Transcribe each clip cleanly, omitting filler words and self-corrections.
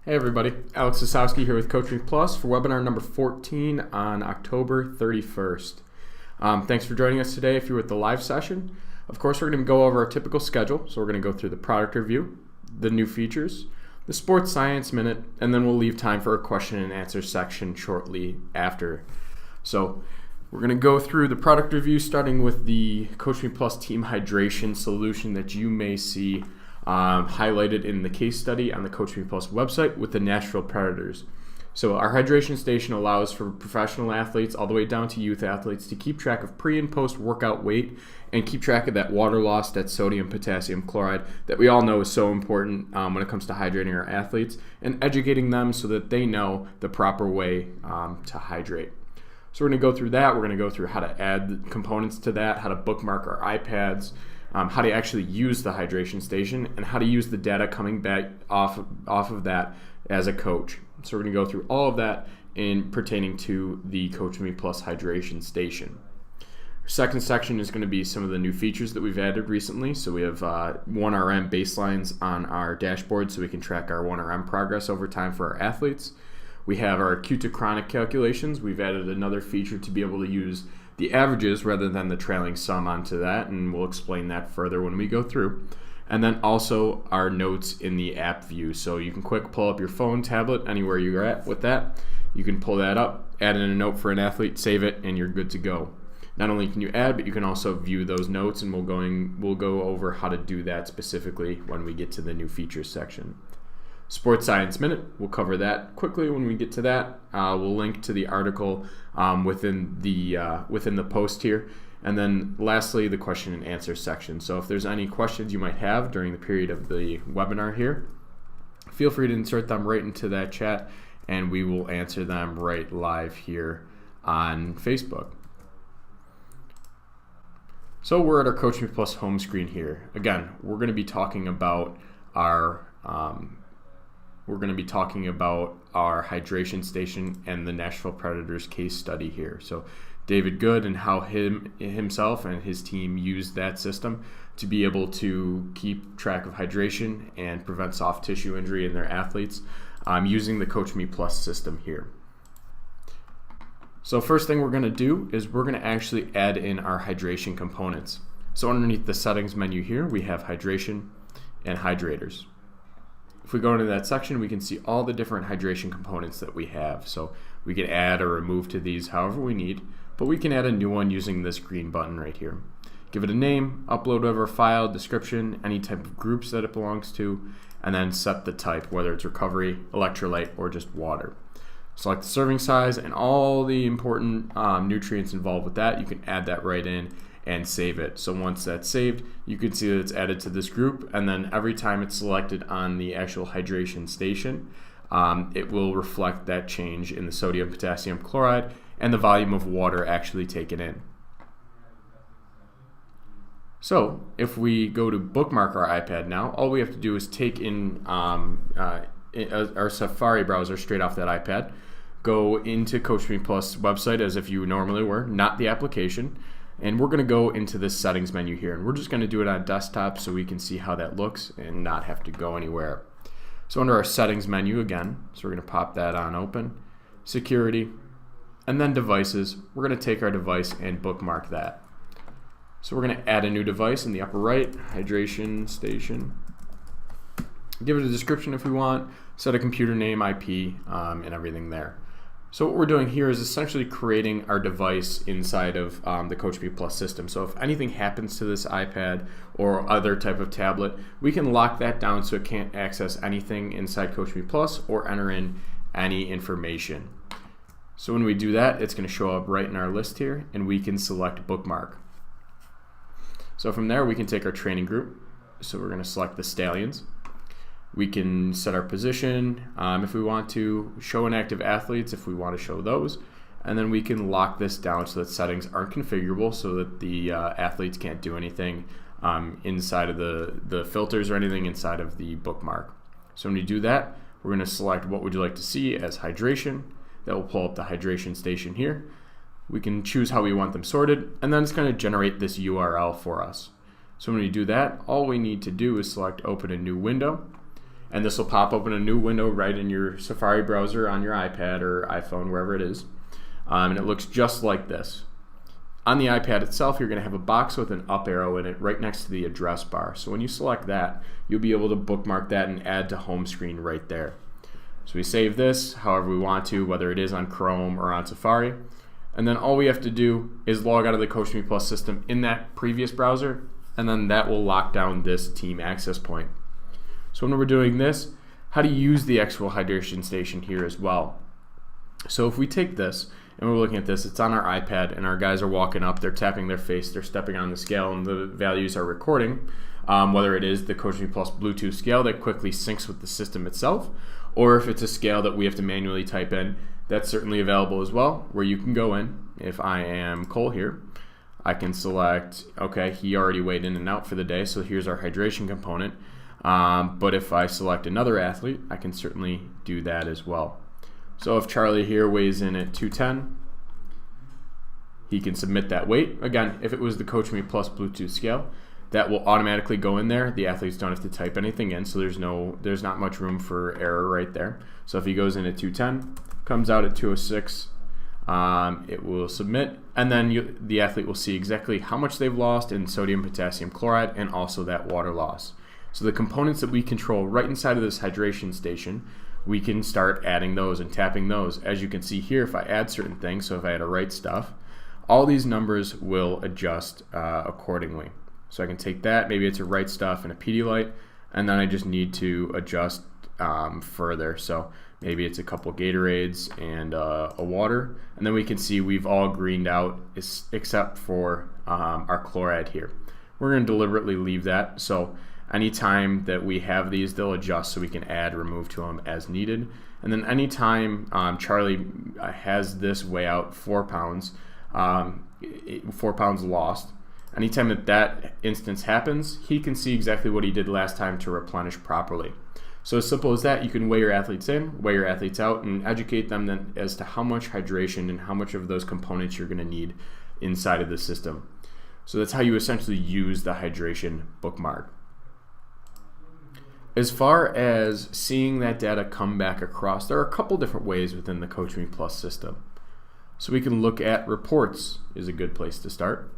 Hey everybody, Alex Sosowski here with CoachMePlus for webinar number 14 on October 31st. Thanks for joining us today if you're with the live session. Of course, we're going to go over our typical schedule. So we're going to go through the product review, the new features, the sports science minute, and then we'll leave time for a question and answer section shortly after. So we're going to go through the product review starting with the CoachMePlus Team Hydration solution that you may see highlighted in the case study on the CoachMePlus website with the Nashville Predators. So our hydration station allows for professional athletes all the way down to youth athletes to keep track of pre and post workout weight and keep track of that water loss, that sodium potassium chloride that we all know is so important when it comes to hydrating our athletes and educating them so that they know the proper way to hydrate. So we're going to go through that. We're going to go through how to add components to that, how to bookmark our iPads, how to actually use the hydration station, and how to use the data coming back off of that as a coach. So we're going to go through all of that in pertaining to the CoachMePlus hydration station. Our second section is going to be some of the new features that we've added recently. So we have OneAround Baselines on our dashboard so we can track our OneAround progress over time for our athletes. We have our acute to chronic calculations. We've added another feature to be able to use the averages rather than the trailing sum onto that, and we'll explain that further when we go through. And then also our notes in the app view. So you can quick pull up your phone, tablet, anywhere you're at with that. You can pull that up, add in a note for an athlete, save it, and you're good to go. Not only can you add, but you can also view those notes, and we'll go over how to do that specifically when we get to the new features section. Sports Science Minute, we'll cover that quickly when we get to that. We'll link to the article within the post here. And then lastly, the question and answer section. So if there's any questions you might have during the period of the webinar here, feel free to insert them right into that chat and we will answer them right live here on Facebook. So we're at our CoachMePlus home screen here. Again, we're going to be talking about our hydration station and the Nashville Predators case study here. So David Good and how himself and his team used that system to be able to keep track of hydration and prevent soft tissue injury in their athletes using the CoachMePlus system here. So first thing we're going to do is we're going to actually add in our hydration components. So underneath the settings menu here, we have hydration and hydrators. If we go into that section, we can see all the different hydration components that we have. So we can add or remove to these however we need, but we can add a new one using this green button right here. Give it a name, upload whatever file, description, any type of groups that it belongs to, and then set the type, whether it's recovery, electrolyte, or just water. Select the serving size and all the important nutrients involved with that. You can add that right in and save it. So once that's saved, you can see that it's added to this group, and then every time it's selected on the actual hydration station, it will reflect that change in the sodium potassium chloride and the volume of water actually taken in. So if we go to bookmark our iPad now, all we have to do is take in our Safari browser straight off that iPad, go into CoachMePlus website as if you normally were, not the application, and we're going to go into this settings menu here, and we're just going to do it on desktop so we can see how that looks and not have to go anywhere. So under our settings menu again, so we're going to pop that on open, security, and then devices. We're going to take our device and bookmark that. So we're going to add a new device in the upper right, hydration station. Give it a description if we want, set a computer name, IP, and everything there. So what we're doing here is essentially creating our device inside of the CoachMePlus system. So if anything happens to this iPad or other type of tablet, we can lock that down so it can't access anything inside CoachMePlus or enter in any information. So when we do that, it's going to show up right in our list here, and we can select bookmark. So from there, we can take our training group. So we're going to select the Stallions. We can set our position if we want to, show inactive athletes if we want to show those, and then we can lock this down so that settings aren't configurable so that the athletes can't do anything inside of the filters or anything inside of the bookmark. So when we do that, we're going to select what would you like to see as hydration. That will pull up the hydration station here. We can choose how we want them sorted, and then it's going to generate this URL for us. So when we do that, all we need to do is select open a new window. and this will pop open a new window right in your Safari browser on your iPad or iPhone, wherever it is. And it looks just like this. On the iPad itself, you're going to have a box with an up arrow in it right next to the address bar. So when you select that, you'll be able to bookmark that and add to home screen right there. So we save this however we want to, whether it is on Chrome or on Safari. And then all we have to do is log out of the CoachMePlus system in that previous browser, and then that will lock down this team access point. So when we're doing this, how to use the actual hydration station here as well. So if we take this, and we're looking at this, it's on our iPad, and our guys are walking up, they're tapping their face, they're stepping on the scale, and the values are recording, whether it is the CoachMePlus Bluetooth scale that quickly syncs with the system itself, or if it's a scale that we have to manually type in, that's certainly available as well, where you can go in. If I am Cole here, I can select, okay, he already weighed in and out for the day, so here's our hydration component. But if I select another athlete, I can certainly do that as well. So if Charlie here weighs in at 210, he can submit that weight. Again, if it was the CoachMePlus Bluetooth scale, that will automatically go in there. The athletes don't have to type anything in, so there's not much room for error right there. So if he goes in at 210, comes out at 206, it will submit, and then the athlete will see exactly how much they've lost in sodium potassium chloride and also that water loss. So the components that we control right inside of this hydration station, we can start adding those and tapping those. As you can see here, if I add certain things, so if I had to write stuff, all these numbers will adjust accordingly. So I can take that, maybe it's a write stuff and a Pedialyte, and then I just need to adjust further. So maybe it's a couple Gatorades and a water, and then we can see we've all greened out except for our chloride here. We're going to deliberately leave that, so anytime that we have these, they'll adjust so we can add, remove to them as needed. And then anytime Charlie has this weigh out 4 pounds, 4 pounds lost, anytime that instance happens, he can see exactly what he did last time to replenish properly. So as simple as that, you can weigh your athletes in, weigh your athletes out, and educate them then as to how much hydration and how much of those components you're going to need inside of the system. So that's how you essentially use the hydration bookmark. As far as seeing that data come back across, there are a couple different ways within the CoachMePlus system. So we can look at reports is a good place to start.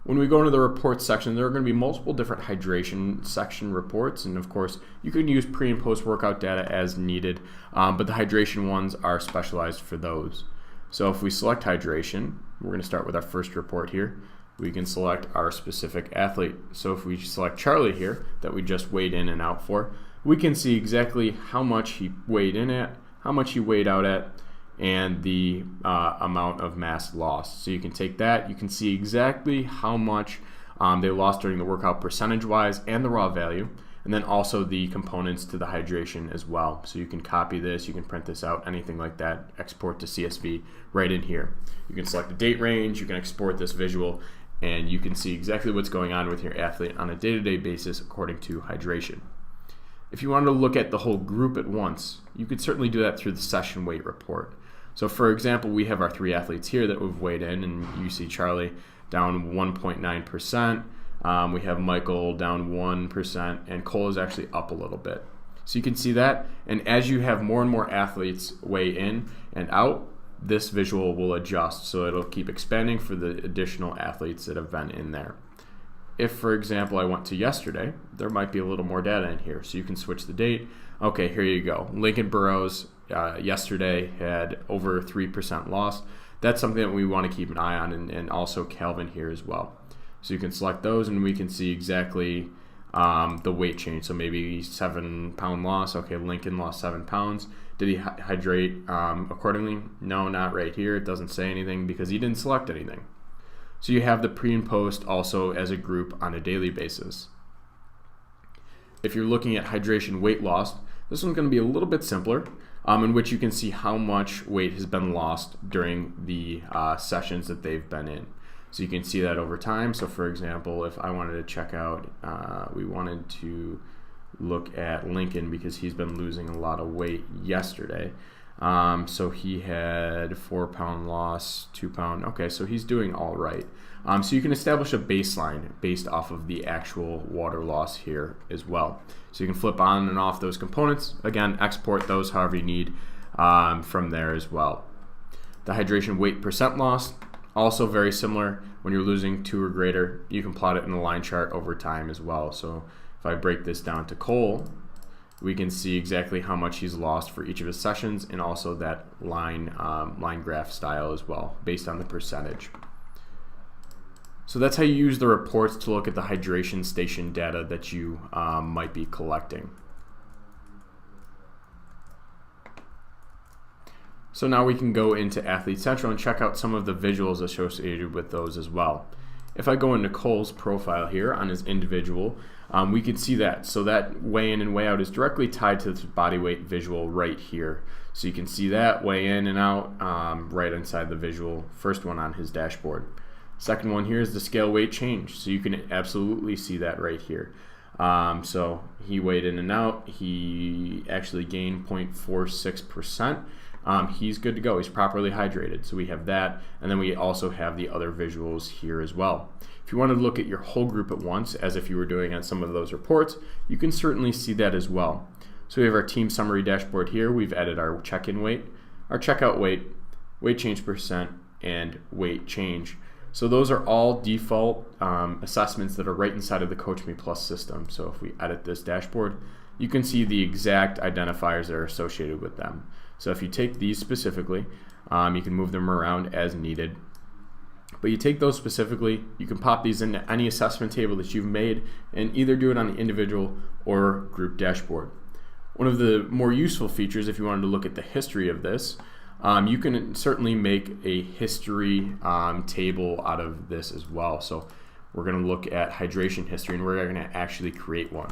When we go into the reports section, there are going to be multiple different hydration section reports, and of course you can use pre and post workout data as needed, but the hydration ones are specialized for those. So if we select hydration, we're going to start with our first report here. We can select our specific athlete. So if we select Charlie here, that we just weighed in and out for, we can see exactly how much he weighed in at, how much he weighed out at, and the amount of mass lost. So you can take that, you can see exactly how much they lost during the workout percentage-wise and the raw value, and then also the components to the hydration as well. So you can copy this, you can print this out, anything like that, export to CSV right in here. You can select a date range, you can export this visual, and you can see exactly what's going on with your athlete on a day-to-day basis according to hydration. If you wanted to look at the whole group at once, you could certainly do that through the session weight report. So for example, we have our 3 athletes here that we've weighed in, and you see Charlie down 1.9%, we have Michael down 1%, and Cole is actually up a little bit. So you can see that, and as you have more and more athletes weigh in and out, this visual will adjust, so it'll keep expanding for the additional athletes that have been in there. If, for example, I went to yesterday, there might be a little more data in here, so you can switch the date. Okay, here you go. Lincoln Burrows yesterday had over 3% loss. That's something that we want to keep an eye on, and also Calvin here as well. So you can select those, and we can see exactly the weight change. So maybe 7-pound loss. Okay, Lincoln lost 7 pounds. Did he hydrate accordingly? No, not right here. It doesn't say anything because he didn't select anything. So you have the pre and post also as a group on a daily basis. If you're looking at hydration weight loss, this one's going to be a little bit simpler, in which you can see how much weight has been lost during the sessions that they've been in. So you can see that over time. So for example, if I wanted to check out, we wanted to look at Lincoln because he's been losing a lot of weight yesterday. So he had 4-pound loss, 2-pound. Okay, so he's doing all right. So you can establish a baseline based off of the actual water loss here as well. So you can flip on and off those components. Again, export those however you need from there as well. The hydration weight percent loss, also very similar. When you're losing 2 or greater, you can plot it in a line chart over time as well. So if I break this down to Cole, we can see exactly how much he's lost for each of his sessions, and also that line graph style as well, based on the percentage. So that's how you use the reports to look at the hydration station data that you might be collecting. So now we can go into Athlete Central and check out some of the visuals associated with those as well. If I go into Cole's profile here on his individual, we can see that. So that weigh in and weigh out is directly tied to this body weight visual right here. So you can see that weigh in and out right inside the visual, first one on his dashboard. Second one here is the scale weight change. So you can absolutely see that right here. So he weighed in and out. He actually gained 0.46%. He's good to go. He's properly hydrated. So we have that, and then we also have the other visuals here as well. If you want to look at your whole group at once, as if you were doing on some of those reports, you can certainly see that as well. So we have our team summary dashboard here. We've added our check-in weight, our checkout weight, weight change percent, and weight change. So those are all default assessments that are right inside of the CoachMePlus system. So if we edit this dashboard, you can see the exact identifiers that are associated with them. So if you take these specifically, you can move them around as needed. But you take those specifically, you can pop these into any assessment table that you've made and either do it on the individual or group dashboard. One of the more useful features, if you wanted to look at the history of this, you can certainly make a history table out of this as well. So we're going to look at hydration history, and we're going to actually create one.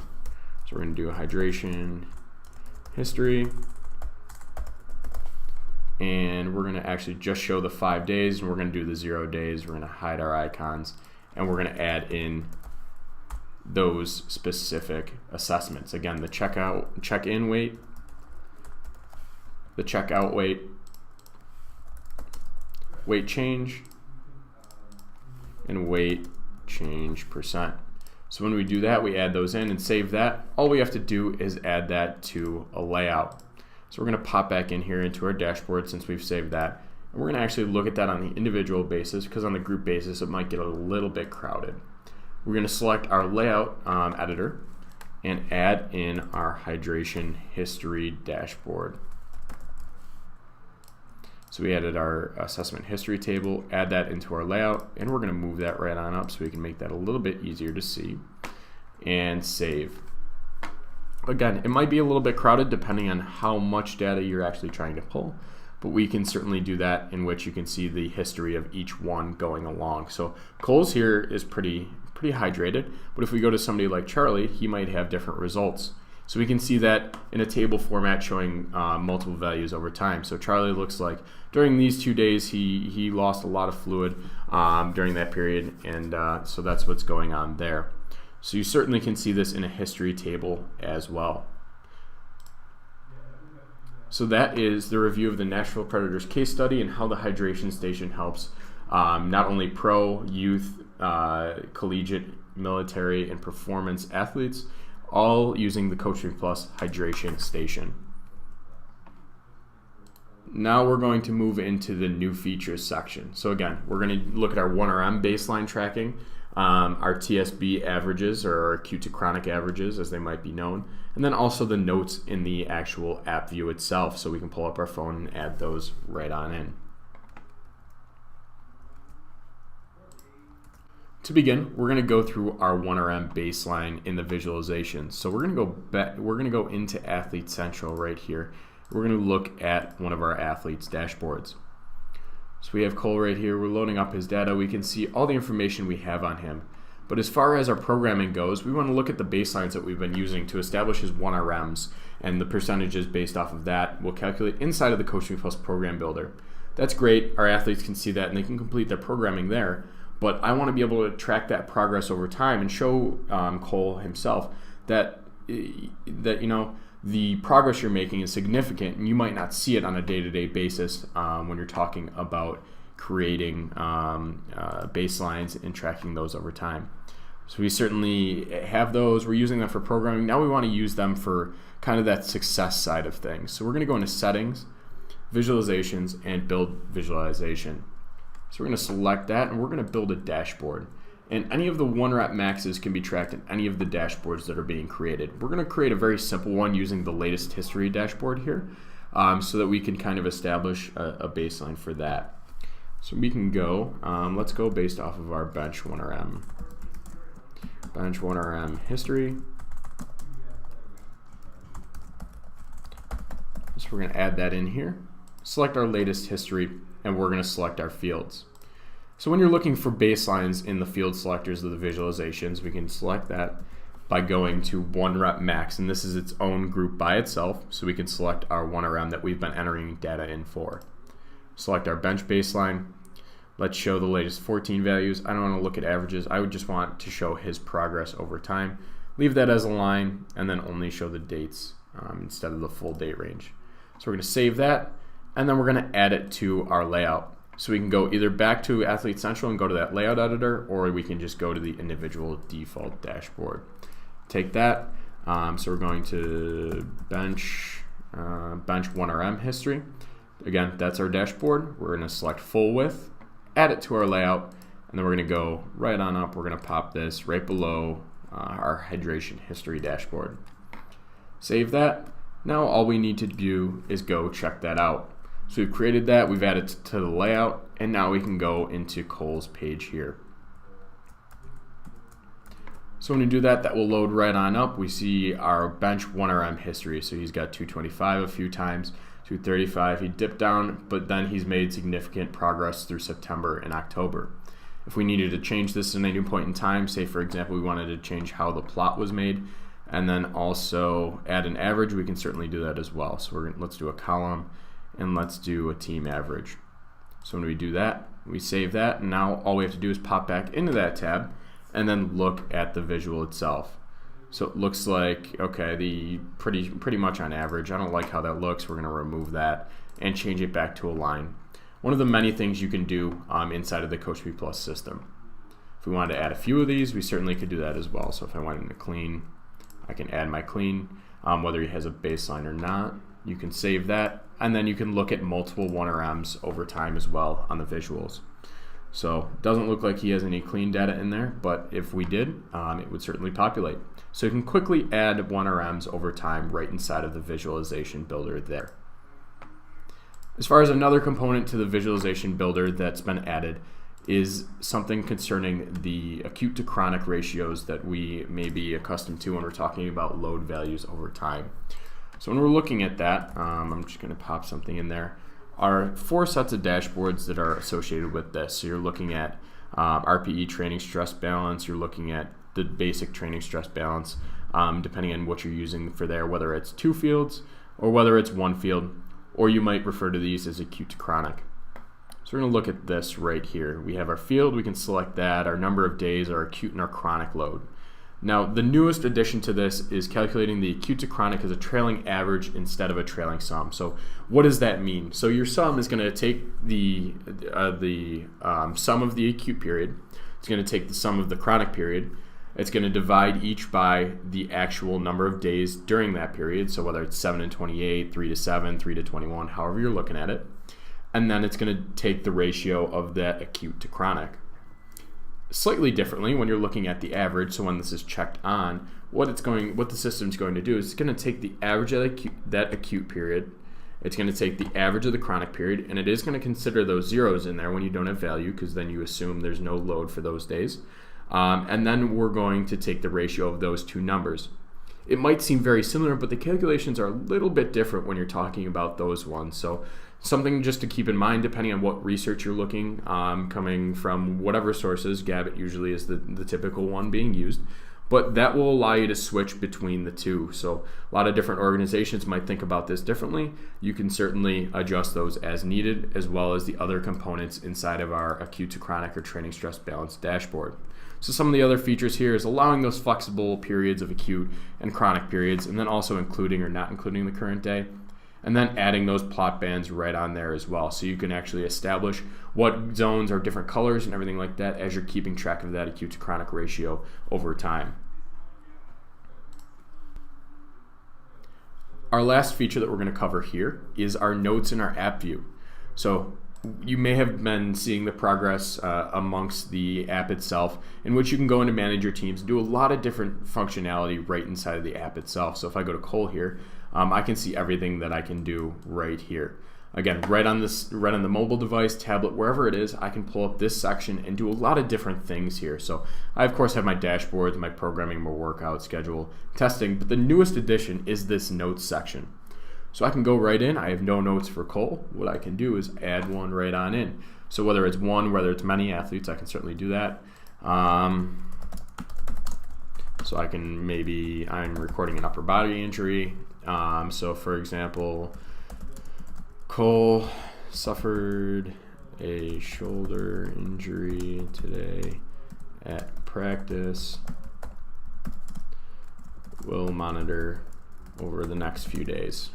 So we're going to do a hydration history, and we're going to actually just show the 5 days, and we're going to do the 0 days. We're going to hide our icons, and we're going to add in those specific assessments. Again, the check-in weight, the checkout weight, weight change, and weight change percent. So when we do that, we add those in and save that. All we have to do is add that to a layout. So we're going to pop back in here into our dashboard since we've saved that. And we're going to actually look at that on the individual basis, because on the group basis it might get a little bit crowded. We're going to select our layout editor and add in our hydration history dashboard. So we added our assessment history table, add that into our layout, and we're going to move that right on up so we can make that a little bit easier to see, and save. Again, it might be a little bit crowded depending on how much data you're actually trying to pull, but we can certainly do that, in which you can see the history of each one going along. So Cole's here is pretty hydrated, but if we go to somebody like Charlie, he might have different results. So we can see that in a table format showing multiple values over time. So Charlie looks like during these 2 days he lost a lot of fluid during that period, and so that's what's going on there. So you certainly can see this in a history table as well. So that is the review of the Nashville Predators case study and how the hydration station helps not only pro, youth, collegiate, military, and performance athletes, all using the CoachMePlus hydration station. Now we're going to move into the new features section. So again, we're going to look at our OneAround Baseline tracking, our TSB averages, or our acute to chronic averages as they might be known, and then also the notes in the actual app view itself, so we can pull up our phone and add those right on in. To begin, we're going to go through our OneAround Baseline in the visualization. So we're going to go into Athlete Central right here. We're going to look at one of our athletes' dashboards. So we have Cole right here. We're loading up his data. We can see all the information we have on him. But as far as our programming goes, we want to look at the baselines that we've been using to establish his OneArounds, and the percentages based off of that we'll calculate inside of the CoachMePlus Program Builder. That's great. Our athletes can see that and they can complete their programming there. But I want to be able to track that progress over time and show Cole himself that the progress you're making is significant, and you might not see it on a day-to-day basis when you're talking about creating baselines and tracking those over time. So we certainly have those. We're using them for programming. Now we want to use them for kind of that success side of things. So we're going to go into settings, visualizations, and build visualization. So we're going to select that, and we're going to build a dashboard. And any of the 1-rep maxes can be tracked in any of the dashboards that are being created. We're going to create a very simple one using the latest history dashboard here, so that we can kind of establish a baseline for that. So we can go, let's go based off of our bench 1RM. Bench 1RM history. So we're going to add that in here. Select our latest history, and we're going to select our fields. So when you're looking for baselines in the field selectors of the visualizations, we can select that by going to 1-rep max, and this is its own group by itself, so we can select our 1RM that we've been entering data in for. Select our bench baseline. Let's show the latest 14 values. I don't want to look at averages. I would just want to show his progress over time. Leave that as a line, and then only show the dates instead of the full date range. So we're going to save that, and then we're going to add it to our layout. So we can go either back to Athlete Central and go to that layout editor, or we can just go to the individual default dashboard. Take that. So we're going to bench 1RM history. Again, that's our dashboard. We're going to select full width, add it to our layout, and then we're going to go right on up. We're going to pop this right below our hydration history dashboard. Save that. Now all we need to do is go check that out. So we've created that, we've added it to the layout, and now we can go into Cole's page here. So when we do that, that will load right on up. We see our bench 1RM history. So he's got 225 a few times, 235. He dipped down, but then he's made significant progress through September and October. If we needed to change this at any point in time, say for example we wanted to change how the plot was made, and then also add an average, we can certainly do that as well. So let's do a column, and let's do a team average. So when we do that, we save that, and now all we have to do is pop back into that tab and then look at the visual itself. So it looks like, okay, the pretty much on average. I don't like how that looks. We're going to remove that and change it back to a line. One of the many things you can do inside of the CoachMePlus system. If we wanted to add a few of these, we certainly could do that as well. So if I went into clean, I can add my clean, whether he has a baseline or not. You can save that, and then you can look at multiple 1RMs over time as well on the visuals. So it doesn't look like he has any clean data in there, but if we did, it would certainly populate. So you can quickly add 1RMs over time right inside of the visualization builder there. As far as another component to the visualization builder that's been added is something concerning the acute to chronic ratios that we may be accustomed to when we're talking about load values over time. So when we're looking at that, I'm just going to pop something in there. Are 4 sets of dashboards that are associated with this. So you're looking at RPE training stress balance, you're looking at the basic training stress balance, depending on what you're using for there, whether it's 2 fields or whether it's 1 field, or you might refer to these as acute to chronic. So we're going to look at this right here. We have our field, we can select that, our number of days, our acute and our chronic load. Now, the newest addition to this is calculating the acute to chronic as a trailing average instead of a trailing sum. So what does that mean? So your sum is going to take the sum of the acute period. It's going to take the sum of the chronic period. It's going to divide each by the actual number of days during that period. So whether it's 7 and 28, 3 to 7, 3 to 21, however you're looking at it. And then it's going to take the ratio of that acute to chronic. Slightly differently when you're looking at the average, so when this is checked on, what the system's going to do is it's going to take the average of that acute period, it's going to take the average of the chronic period, and it is going to consider those zeros in there when you don't have value, because then you assume there's no load for those days. And then we're going to take the ratio of those 2 numbers. It might seem very similar, but the calculations are a little bit different when you're talking about those ones. So something just to keep in mind, depending on what research you're looking, coming from whatever sources. Gabbett usually is the typical one being used, but that will allow you to switch between the 2. So a lot of different organizations might think about this differently. You can certainly adjust those as needed, as well as the other components inside of our acute to chronic or training stress balance dashboard. So some of the other features here is allowing those flexible periods of acute and chronic periods, and then also including or not including the current day. and then adding those plot bands right on there as well. So you can actually establish what zones are different colors and everything like that as you're keeping track of that acute to chronic ratio over time. Our last feature that we're going to cover here is our notes in our app view. So you may have been seeing the progress amongst the app itself, in which you can go in and manage your teams and do a lot of different functionality right inside of the app itself. So if I go to Cole here, I can see everything that I can do right here. Again, right on the mobile device, tablet, wherever it is, I can pull up this section and do a lot of different things here. So I, of course, have my dashboards, my programming, my workout schedule, testing, but the newest addition is this notes section. So I can go right in. I have no notes for Cole. What I can do is add one right on in. So whether it's one, whether it's many athletes, I can certainly do that. So I can I'm recording an upper body injury. So for example, Cole suffered a shoulder injury today at practice. Will monitor over the next few days.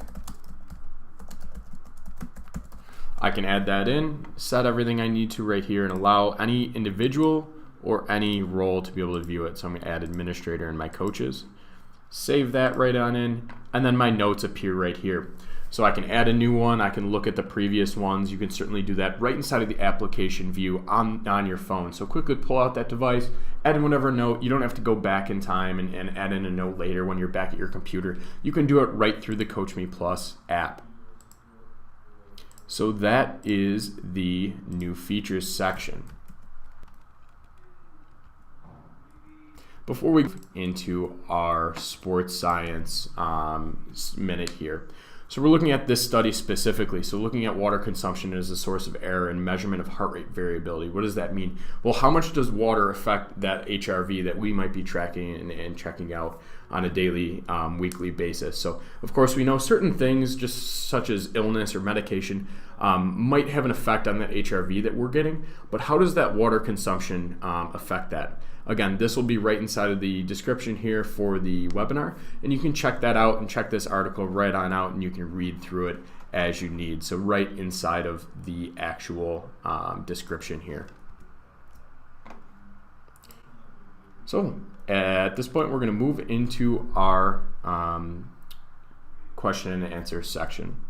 I can add that in, set everything I need to right here, and allow any individual or any role to be able to view it. So I'm going to add administrator and my coaches. Save that right on in, and then my notes appear right here. So I can add a new one. I can look at the previous ones. You can certainly do that right inside of the application view on your phone. So quickly pull out that device, add in whatever note. You don't have to go back in time and add in a note later when you're back at your computer. You can do it right through the CoachMePlus app. So that is the new features section. Before we get into our sports science minute here, so we're looking at this study specifically. So looking at water consumption as a source of error and measurement of heart rate variability. What does that mean? Well, how much does water affect that HRV that we might be tracking and checking out on a daily, weekly basis? So of course we know certain things, just such as illness or medication, might have an effect on that HRV that we're getting, but how does that water consumption affect that? Again, this will be right inside of the description here for the webinar, and you can check that out and check this article right on out, and you can read through it as you need. So right inside of the actual description here. So at this point, we're going to move into our question and answer section.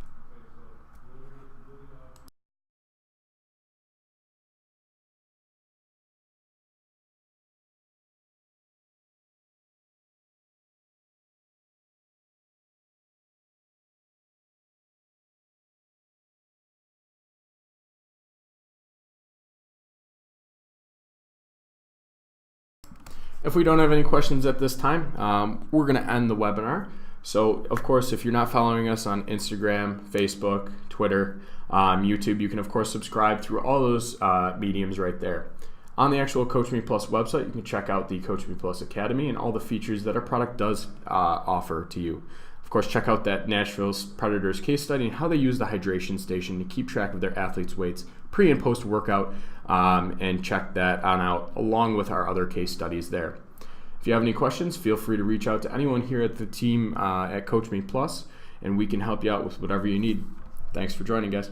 If we don't have any questions at this time, we're going to end the webinar. So, of course, if you're not following us on Instagram, Facebook, Twitter, YouTube, you can, of course, subscribe through all those mediums right there. On the actual CoachMePlus website, you can check out the CoachMePlus Academy and all the features that our product does offer to you. Of course, check out that Nashville Predators case study and how they use the hydration station to keep track of their athletes' weights pre and post workout, and check that on out along with our other case studies there. If you have any questions, feel free to reach out to anyone here at the team at CoachMePlus, and we can help you out with whatever you need. Thanks for joining, guys.